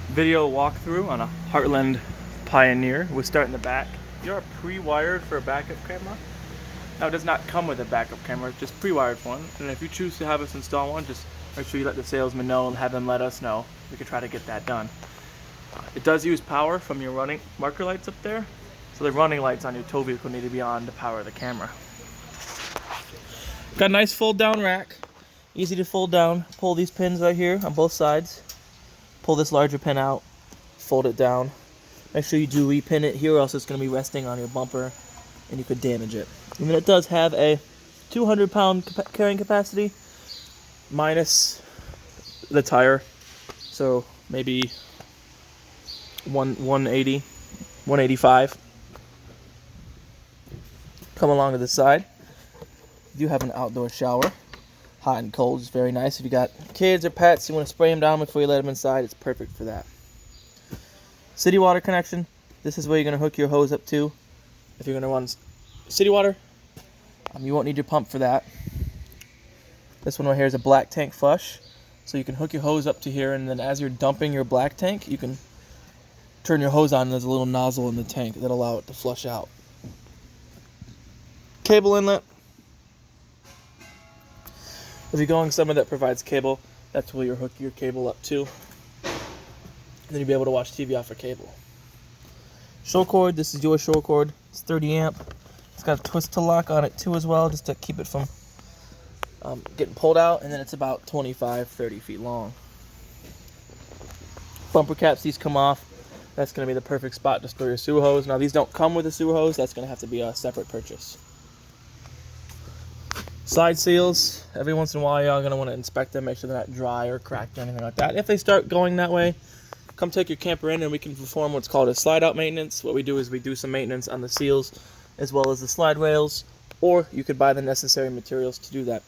video walkthrough on a Heartland Pioneer. We'll start in the back. You're pre-wired for a backup camera. Now it does not come with a backup camera, it's just pre-wired one. And if you choose to have us install one, just make sure you let the salesman know and have them let us know. We can try to get that done. It does use power from your running marker lights up there. So the running lights on your tow vehicle need to be on to power the camera. Got a nice fold down rack. Easy to fold down. Pull these pins right here on both sides. Pull this larger pin out. Fold it down. Make sure you do repin it here or else it's going to be resting on your bumper and you could damage it. And then it does have a 200-pound carrying capacity minus the tire. So maybe 180, 185. Come along to the side. You do have an outdoor shower. Hot and cold is very nice. If you got kids or pets, you want to spray them down before you let them inside, it's perfect for that. City water connection. This is where you're going to hook your hose up to. If you're going to run city water, you won't need your pump for that. This one right here is a black tank flush. So you can hook your hose up to here, and then as you're dumping your black tank, you can turn your hose on and there's a little nozzle in the tank that'll allow it to flush out. Cable inlet. If you're going somewhere that provides cable, that's where you'll hook your cable up to. And then you'll be able to watch TV off your cable. Show cord, this is your show cord. It's 30 amp. It's got a twist to lock on it too as well, just to keep it from getting pulled out. And then it's about 25-30 feet long. Bumper caps, these come off. That's going to be the perfect spot to store your sewer hose. Now these don't come with a sewer hose. That's going to have to be a separate purchase. Side seals, every once in a while you're going to want to inspect them, make sure they're not dry or cracked or anything like that. If they start going that way, come take your camper in and we can perform what's called a slide out maintenance. What we do is we do some maintenance on the seals as well as the slide rails, or you could buy the necessary materials to do that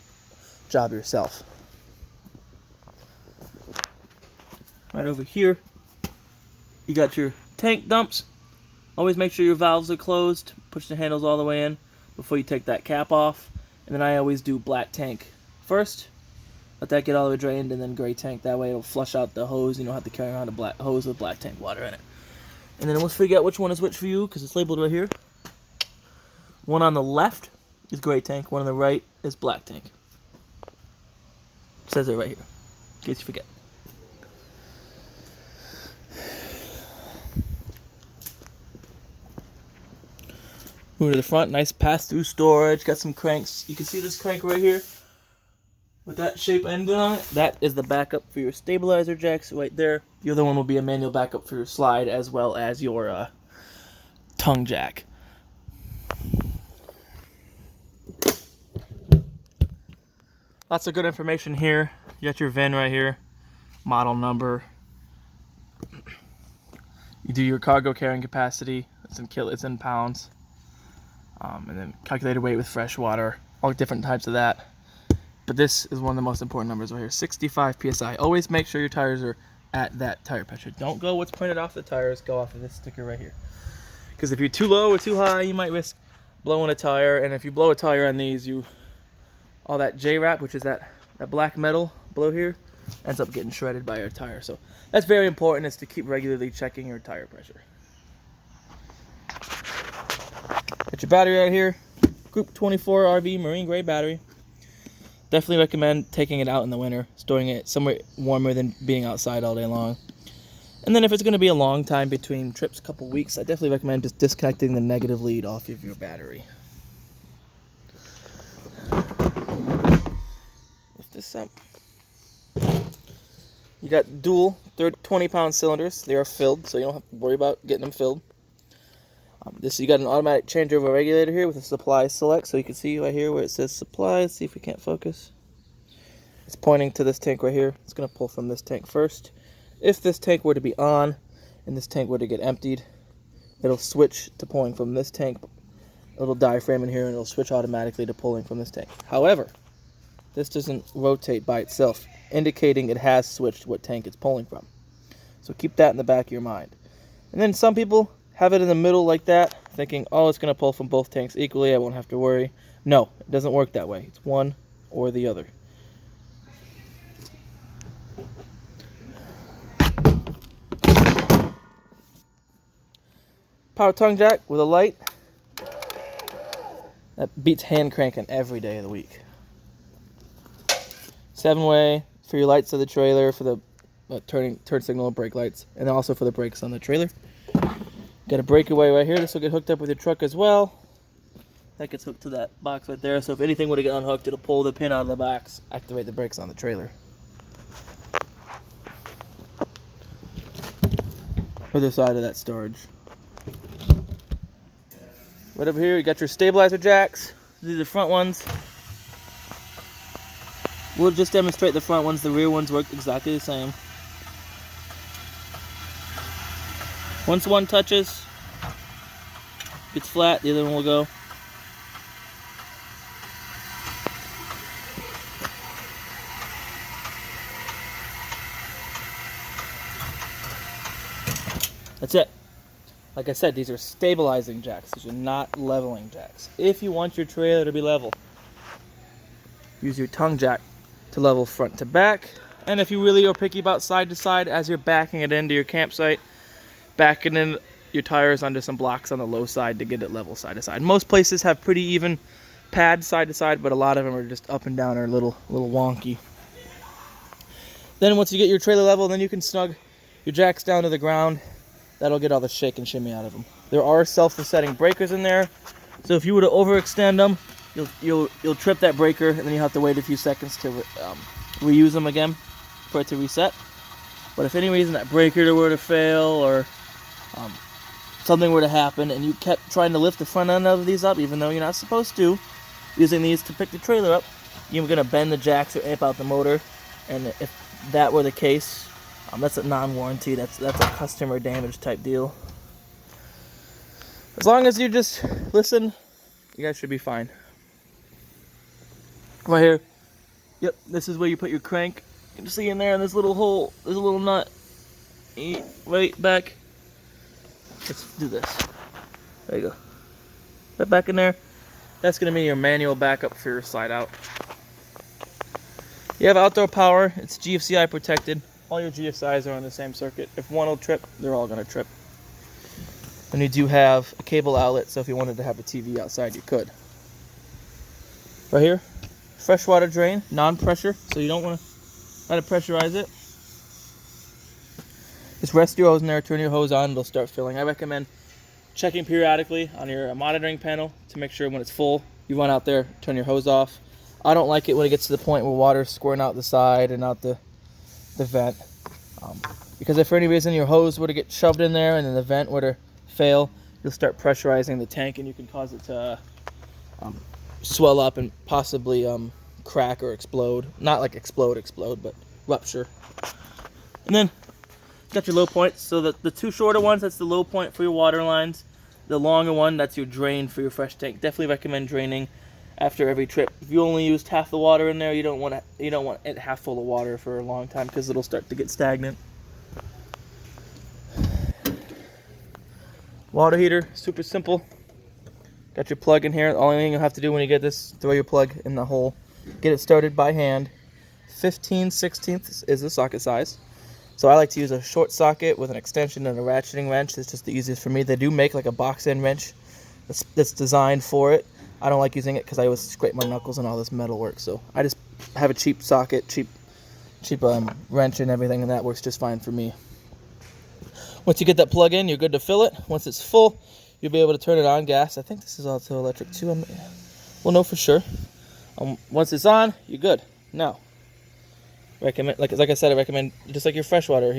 job yourself. Right over here, you got your tank dumps. Always make sure your valves are closed. Push the handles all the way in before you take that cap off. And then I always do black tank first. Let that get all the way drained, and then gray tank. That way it'll flush out the hose. You don't have to carry around a black hose with black tank water in it. And then we'll figure out which one is which for you, because it's labeled right here. One on the left is gray tank. One on the right is black tank. It says it right here, in case you forget. Move to the front, nice pass-through storage. Got some cranks. You can see this crank right here with that shape end on it. That is the backup for your stabilizer jacks right there. The other one will be a manual backup for your slide as well as your tongue jack. Lots of good information here. You got your VIN right here, model number. You do your cargo carrying capacity. It's in pounds. And then calculated weight with fresh water, all different types of that. But this is one of the most important numbers right here, 65 PSI. Always make sure your tires are at that tire pressure. Don't go what's printed off the tires, go off of this sticker right here. Because if you're too low or too high, you might risk blowing a tire. And if you blow a tire on these, all that J-wrap, which is that black metal below here, ends up getting shredded by your tire. So that's very important, is to keep regularly checking your tire pressure. Got your battery right here, Group 24 RV marine grade battery. Definitely recommend taking it out in the winter, storing it somewhere warmer than being outside all day long. And then if it's going to be a long time between trips, a couple weeks, I definitely recommend just disconnecting the negative lead off of your battery. Lift this up. You got dual 20-pound cylinders. They are filled, so you don't have to worry about getting them filled. You got an automatic changeover regulator here with a supply select, so you can see right here where it says supply. Let's see if we can't focus. It's pointing to this tank right here. It's going to pull from this tank first. If this tank were to be on and this tank were to get emptied, it'll switch to pulling from this tank. A little diaphragm in here, and it'll switch automatically to pulling from this tank. However, this doesn't rotate by itself, indicating it has switched what tank it's pulling from. So keep that in the back of your mind. And then some people have it in the middle like that, thinking, oh, it's going to pull from both tanks equally, I won't have to worry. No, it doesn't work that way. It's one or the other. power tongue jack with a light. That beats hand cranking every day of the week. 7-way for your lights of the trailer, for the turn signal and brake lights, and also for the brakes on the trailer. Got a breakaway right here. This will get hooked up with your truck as well. That gets hooked to that box right there. So if anything would have got unhooked, it'll pull the pin out of the box, activate the brakes on the trailer. Other side of that storage. Right over here, you got your stabilizer jacks. These are the front ones. We'll just demonstrate the front ones. The rear ones work exactly the same. Once one touches, gets flat, the other one will go. That's it. Like I said, these are stabilizing jacks. These are not leveling jacks. If you want your trailer to be level, use your tongue jack to level front to back. And if you really are picky about side to side, as you're backing it into your campsite, backing in your tires onto some blocks on the low side to get it level side to side. Most places have pretty even pads side to side, but a lot of them are just up and down or a little wonky. Then once you get your trailer level, then you can snug your jacks down to the ground. That'll get all the shake and shimmy out of them. There are self-resetting breakers in there, so if you were to overextend them, you'll trip that breaker, and then you have to wait a few seconds to reuse them again for it to reset. But if any reason that breaker were to fail, or something were to happen, and you kept trying to lift the front end of these up, even though you're not supposed to, using these to pick the trailer up, you're gonna bend the jacks or amp out the motor, and if that were the case, that's a non-warranty. That's a customer damage type deal. As long as you just listen, you guys should be fine. Right here, yep, this is where you put your crank. You can see in there in this little hole, there's a little nut. Right back. Let's do this. There you go. Right back in there. That's going to be your manual backup for your slide out. You have outdoor power. It's GFCI protected. All your GFCIs are on the same circuit. If one will trip, they're all going to trip. And you do have a cable outlet, so if you wanted to have a TV outside, you could. Right here, freshwater drain, non-pressure, so you don't want to let it pressurize it. Just rest your hose in there, turn your hose on, it'll start filling. I recommend checking periodically on your monitoring panel to make sure when it's full, you run out there, turn your hose off. I don't like it when it gets to the point where water's squirting out the side and out the vent. Because if for any reason your hose were to get shoved in there and then the vent were to fail, you'll start pressurizing the tank and you can cause it to swell up and possibly crack or explode. Not like explode, but rupture. And then got your low points. So the two shorter ones, that's the low point for your water lines. The longer one, that's your drain for your fresh tank. Definitely recommend draining after every trip. If you only used half the water in there, you don't want it half full of water for a long time because it'll start to get stagnant. Water heater, super simple. Got your plug in here. The only thing you'll have to do when you get this, throw your plug in the hole. Get it started by hand. 15/16 is the socket size. So I like to use a short socket with an extension and a ratcheting wrench. It's just the easiest for me. They do make like a box end wrench that's designed for it. I don't like using it because I always scrape my knuckles and all this metal work. So I just have a cheap socket, cheap wrench and everything, and that works just fine for me. Once you get that plug in, you're good to fill it. Once it's full, you'll be able to turn it on gas. I think this is also electric too. We'll know for sure. Once it's on, you're good. Now, recommend like I said, I recommend just like your freshwater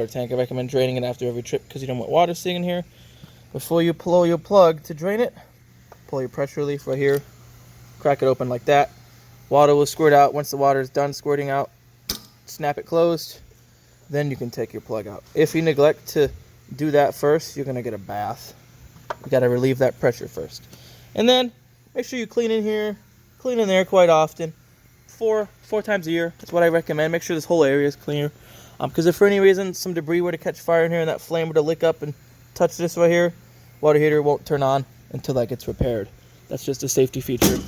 tank. I recommend draining it after every trip because you don't want water sitting in here. Before you pull your plug to drain it, pull your pressure relief right here, crack it open like that. Water will squirt out. Once the water is done squirting out, snap it closed. Then you can take your plug out. If you neglect to do that first, you're gonna get a bath. You gotta relieve that pressure first. And then make sure you clean in here, clean in there quite often. Four times a year. That's what I recommend. Make sure this whole area is clear. Because if for any reason some debris were to catch fire in here and that flame were to lick up and touch this right here, water heater won't turn on until that gets repaired. That's just a safety feature.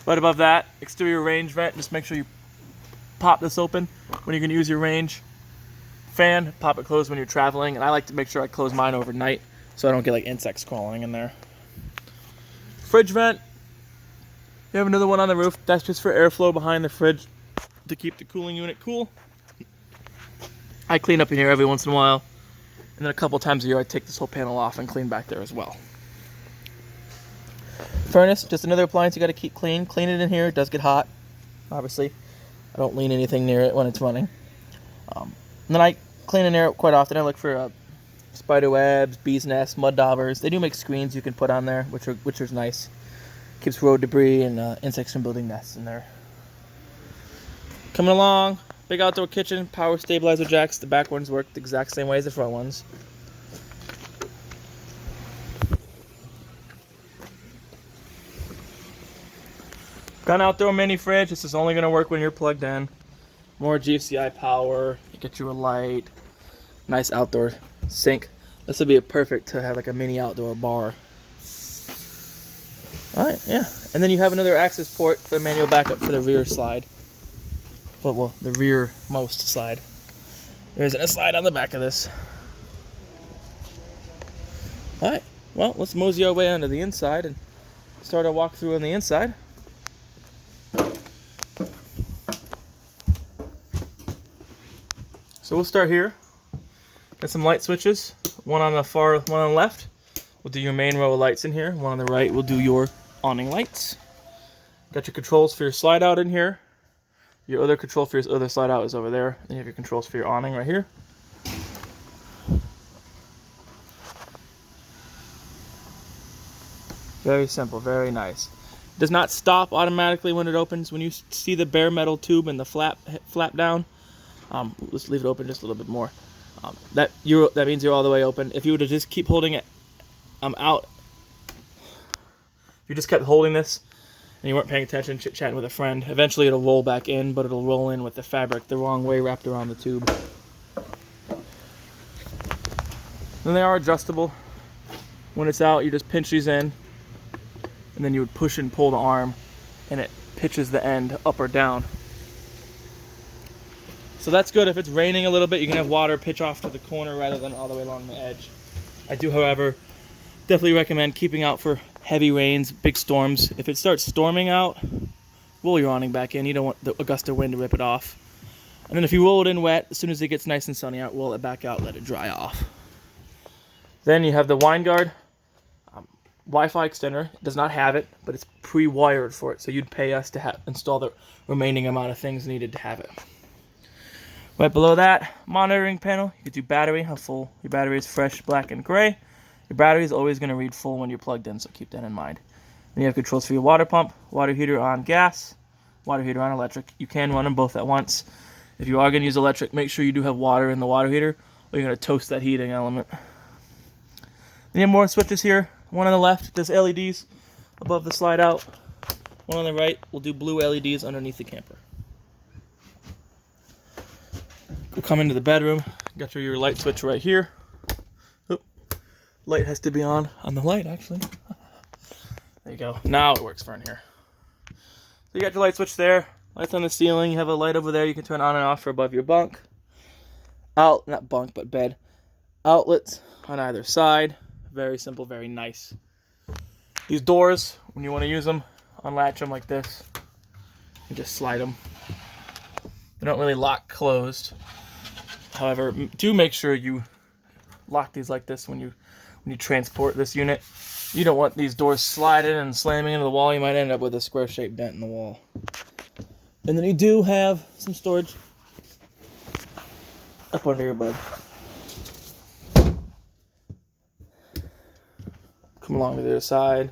Right above that, exterior range vent. Just make sure you pop this open when you're going to use your range. fan, pop it closed when you're traveling, and I like to make sure I close mine overnight so I don't get like insects crawling in there. Fridge vent. You have another one on the roof. That's just for airflow behind the fridge to keep the cooling unit cool. I clean up in here every once in a while, and then a couple times a year I take this whole panel off and clean back there as well. Furnace, just another appliance you got to keep clean. Clean it in here. It does get hot, obviously. I don't lean anything near it when it's running. And then I clean in there quite often. I look for spider webs, bees nests, mud daubers. They do make screens you can put on there, which is nice. Keeps road debris and insects from building nests in there. Coming along, big outdoor kitchen, power stabilizer jacks. The back ones work the exact same way as the front ones. Got an outdoor mini fridge. This is only going to work when you're plugged in. More GFCI power. You get you a light. Nice outdoor sink. This would be perfect to have like a mini outdoor bar. Alright, yeah. And then you have another access port for the manual backup for the rear slide. Well, the rearmost slide. There isn't a slide on the back of this. Alright, well, let's mosey our way onto the inside and start our walkthrough on the inside. So we'll start here. Got some light switches. One on the far, one on the left. We'll do your main row of lights in here. One on the right, we'll do your awning lights. Got your controls for your slide out in here. Your other control for your other slide out is over there. And you have your controls for your awning right here. Very simple, very nice. It does not stop automatically when it opens. When you see the bare metal tube and the flap down, let's leave it open just a little bit more. That means you're all the way open. If you were to just keep holding it out, if you just kept holding this and you weren't paying attention, chit-chatting with a friend, eventually it'll roll back in, but it'll roll in with the fabric the wrong way wrapped around the tube. Then they are adjustable. When it's out, you just pinch these in, and then you would push and pull the arm, and it pitches the end up or down. So that's good. If it's raining a little bit, you can have water pitch off to the corner rather than all the way along the edge. I do, however, definitely recommend keeping out for heavy rains, big storms. If it starts storming out, roll your awning back in. You don't want the gust of wind to rip it off. And then if you roll it in wet, as soon as it gets nice and sunny out, roll it back out, let it dry off. Then you have the wine guard. Wi-Fi extender. It does not have it, but it's pre-wired for it, so you'd pay us to install the remaining amount of things needed to have it. Right below that, monitoring panel. You can do battery, how full your battery is, fresh, black, and gray. Your battery is always going to read full when you're plugged in, so keep that in mind. Then you have controls for your water pump, water heater on gas, water heater on electric. You can run them both at once. If you are going to use electric, make sure you do have water in the water heater, or you're going to toast that heating element. Then you have more switches here. One on the left does LEDs above the slide out. One on the right will do blue LEDs underneath the camper. We'll come into the bedroom. Got your light switch right here. Oop. Light has to be on the light, actually. There you go. Now it works for in here. So you got your light switch there. Lights on the ceiling. You have a light over there you can turn on and off for above your bunk. Not bunk, but bed. Outlets on either side. Very simple, very nice. These doors, when you want to use them, unlatch them like this and just slide them. They don't really lock closed. However, do make sure you lock these like this when you transport this unit. You don't want these doors sliding and slamming into the wall. You might end up with a square-shaped dent in the wall. And then you do have some storage up under your bed. Come along to the other side.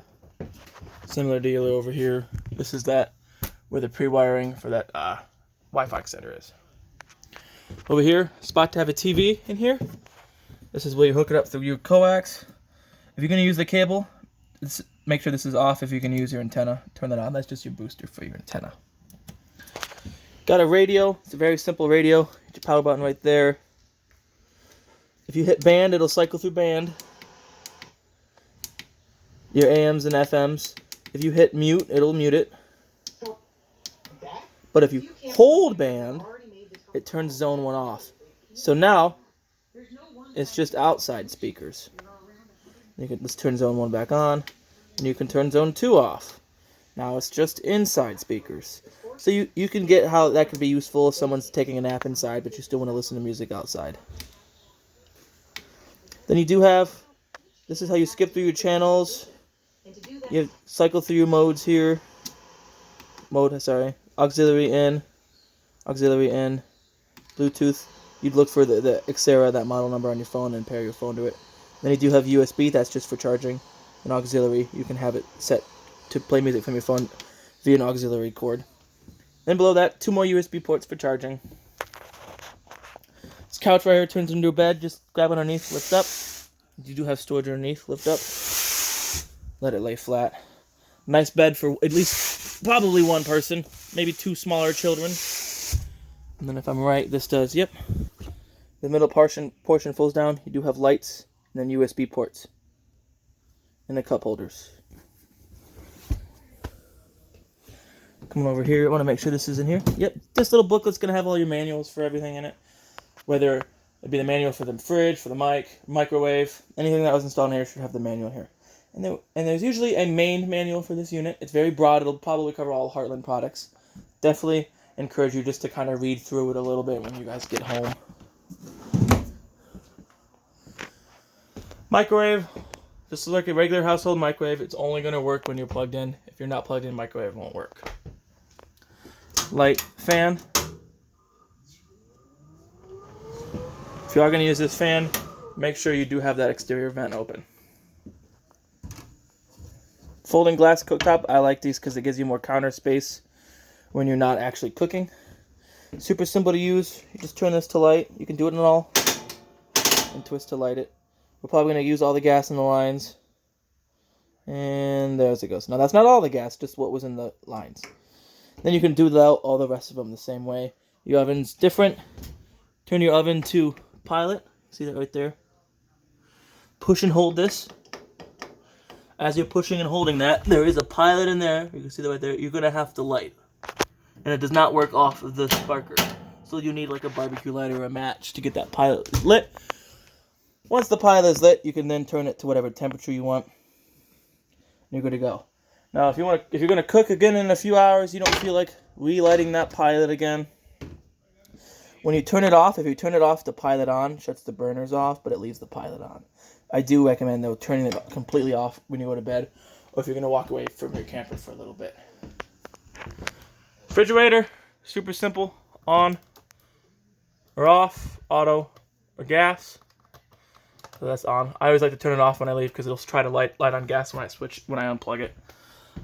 Similar deal over here. This is that where the pre-wiring for that Wi-Fi extender is. Over here, spot to have a TV in here. This is where you hook it up through your coax. If you're going to use the cable, make sure this is off if you can use your antenna. Turn that on. That's just your booster for your antenna. Got a radio. It's a very simple radio. Hit your power button right there. If you hit band, it'll cycle through band. Your AMs and FMs. If you hit mute, it'll mute it. But if you hold band, it turns zone 1 off. So now it's just outside speakers. Let's turn zone 1 back on, and you can turn zone 2 off. Now it's just inside speakers. So you can get how that could be useful if someone's taking a nap inside, but you still want to listen to music outside. Then you do have, this is how you skip through your channels. You cycle through your modes here. Auxiliary in, Bluetooth. You'd look for the Xera, that model number on your phone, and pair your phone to it. Then you do have USB, that's just for charging. An auxiliary, you can have it set to play music from your phone via an auxiliary cord. Then below that, 2 more USB ports for charging. This couch right here turns into a bed. Just grab underneath, lift up. You do have storage underneath, lift up. Let it lay flat. Nice bed for at least probably 1 person, maybe 2 smaller children. And then if I'm right, this does, yep. The middle portion folds down. You do have lights and then USB ports. And the cup holders. Coming over here, I want to make sure this is in here. Yep, this little booklet's going to have all your manuals for everything in it. Whether it be the manual for the fridge, for the microwave, anything that was installed in here should have the manual here. And there's usually a main manual for this unit. It's very broad. It'll probably cover all Heartland products. Definitely encourage you just to kind of read through it a little bit when you guys get home. Microwave. This is like a regular household microwave. It's only going to work when you're plugged in. If you're not plugged in, microwave won't work. Light, fan. If you are going to use this fan, make sure you do have that exterior vent open. Folding glass cooktop. I like these because it gives you more counter space when you're not actually cooking. Super simple to use. You just turn this to light. You can do it in all and twist to light it. We're probably going to use all the gas in the lines. And there it goes. Now that's not all the gas, just what was in the lines. Then you can do all the rest of them the same way. Your oven's different. Turn your oven to pilot. See that right there? Push and hold this. As you're pushing and holding that, there is a pilot in there. You can see that right there. You're going to have to light. And it does not work off of the sparker. So you need like a barbecue lighter or a match to get that pilot lit. Once the pilot is lit, you can then turn it to whatever temperature you want. And you're good to go. Now, if you're going to cook again in a few hours, you don't feel like relighting that pilot again. When you turn it off, if you turn it off, the pilot on shuts the burners off, but it leaves the pilot on. I do recommend, though, turning it completely off when you go to bed, or if you're going to walk away from your camper for a little bit. Refrigerator, super simple, on or off, auto or gas. So that's on. I always like to turn it off when I leave because it'll try to light on gas when I unplug it.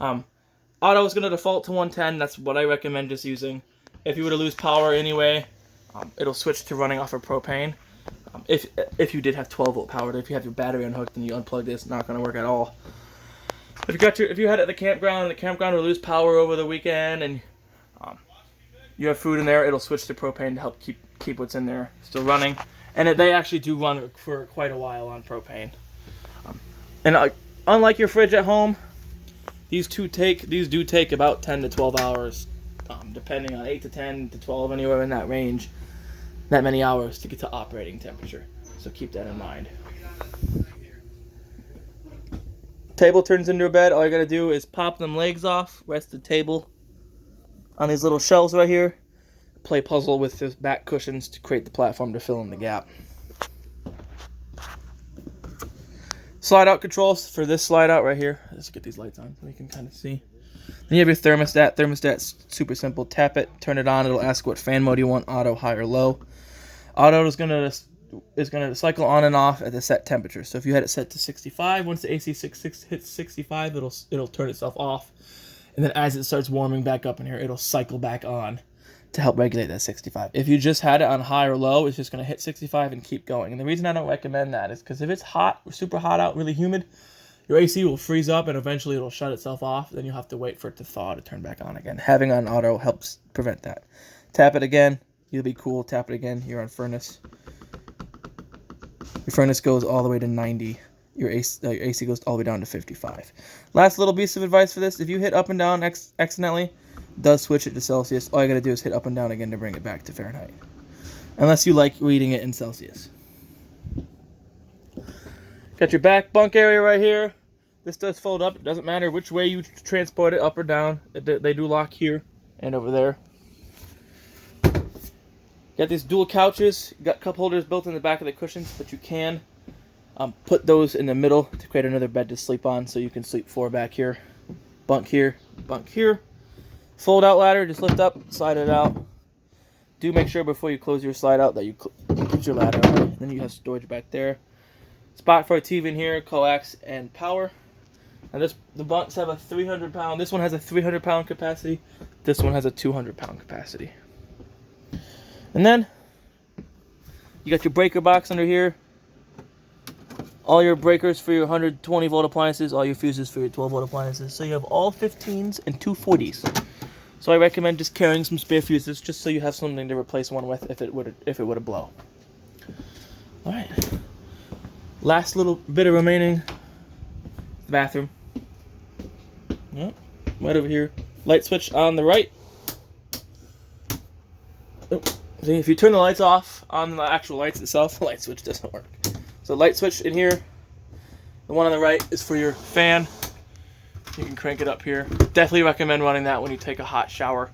Auto is going to default to 110. That's what I recommend just using. If you were to lose power anyway, it'll switch to running off of propane. If you did have 12-volt power, if you have your battery unhooked and you unplug this, it's not going to work at all. If you had it at the campground and the campground will lose power over the weekend and you have food in there, it'll switch to propane to help keep what's in there still running. And they actually do run for quite a while on propane. Unlike your fridge at home, these do take about 10 to 12 hours, depending on 8 to 10 to 12, anywhere in that range, that many hours to get to operating temperature. So keep that in mind. Table turns into a bed. All you gotta do is pop them legs off, rest the table on these little shelves right here, play puzzle with the back cushions to create the platform to fill in the gap. Slide out controls for this slide out right here. Let's get these lights on so you can kind of see. Then you have your thermostat. Thermostat's super simple. Tap it, turn it on. It'll ask what fan mode you want, auto, high, or low. Auto is gonna cycle on and off at the set temperature. So if you had it set to 65, once the AC hits 65, it'll turn itself off. And then as it starts warming back up in here, it'll cycle back on to help regulate that 65. If you just had it on high or low, it's just going to hit 65 and keep going. And the reason I don't recommend that is because if it's hot, super hot out, really humid, your AC will freeze up and eventually it'll shut itself off. Then you'll have to wait for it to thaw to turn back on again. Having on auto helps prevent that. Tap it again, you'll be cool. Tap it again, you're on furnace. Your furnace goes all the way to 90. Your AC goes all the way down to 55. Last little piece of advice for this: if you hit up and down accidentally, it does switch it to Celsius. All you gotta do is hit up and down again to bring it back to Fahrenheit. unless you like reading it in Celsius. Got your back bunk area right here. This does fold up. It doesn't matter which way you transport it, up or down. They do lock here and over there. Got these dual couches. Got cup holders built in the back of the cushions, but you can put those in the middle to create another bed to sleep on, so you can sleep 4 back here, bunk here, bunk here. Fold out ladder, just lift up, slide it out. Do make sure before you close your slide out that you put your ladder away. Then you have storage back there. Spot for a TV in here, coax and power. And the bunks have a 300-pound. This one has a 300-pound capacity. This one has a 200-pound capacity. And then you got your breaker box under here. All your breakers for your 120-volt appliances, all your fuses for your 12-volt appliances. So you have all 15s and 2 40s. So I recommend just carrying some spare fuses, just so you have something to replace one with if it were to blow. All right. Last little bit of remaining. The bathroom. Yep. Right over here. Light switch on the right. Oh. See, if you turn the lights off on the actual lights itself, the light switch doesn't work. So light switch in here. The one on the right is for your fan. You can crank it up here. Definitely recommend running that when you take a hot shower,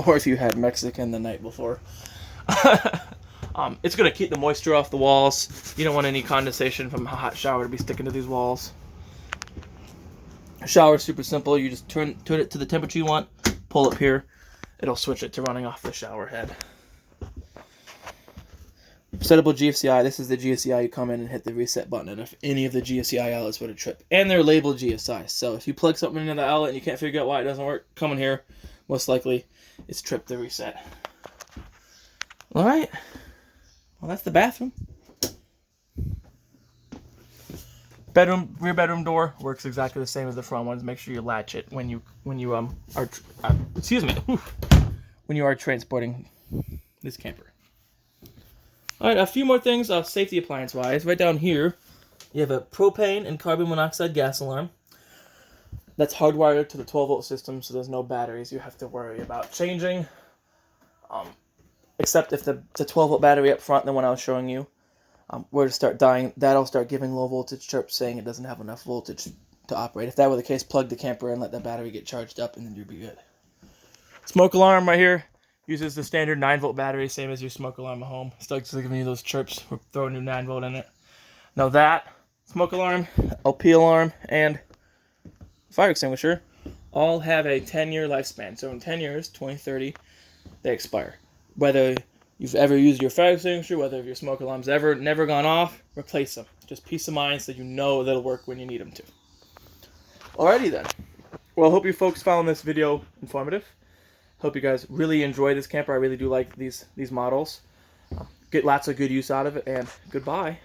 or if you had Mexican the night before. It's going to keep the moisture off the walls. You don't want any condensation from a hot shower to be sticking to these walls. Shower is super simple. You just turn it to the temperature you want, pull up here. It'll switch it to running off the shower head. Settable GFCI. This is the GFCI. You come in and hit the reset button, and if any of the GFCI outlets were to trip, and they're labeled GFCI, so if you plug something into the outlet and you can't figure out why it doesn't work, come in here. Most likely, it's tripped the reset. All right. Well, that's the bathroom. Rear bedroom door works exactly the same as the front ones. Make sure you latch it when you are when you are transporting this camper. All right, a few more things safety appliance wise. Right down here, you have a propane and carbon monoxide gas alarm. That's hardwired to the 12-volt system, so there's no batteries you have to worry about changing. Except if the 12-volt battery up front, the one I was showing you, were to start dying, that'll start giving low voltage chirps saying it doesn't have enough voltage to operate. If that were the case, plug the camper in, let that battery get charged up, and then you'll be good. Smoke alarm right here uses the standard 9-volt battery, same as your smoke alarm at home. Starts giving you those chirps. We're throwing new 9-volt in it. Now that smoke alarm, LP alarm, and fire extinguisher all have a 10-year lifespan. So in 10 years, 2030, they expire. Whether you've ever used your fire extinguisher, whether your smoke alarm's never gone off, replace them. Just peace of mind so you know they'll work when you need them to. Alrighty then. Well, I hope you folks found this video informative. Hope you guys really enjoy this camper. I really do like these models. Get lots of good use out of it, and goodbye.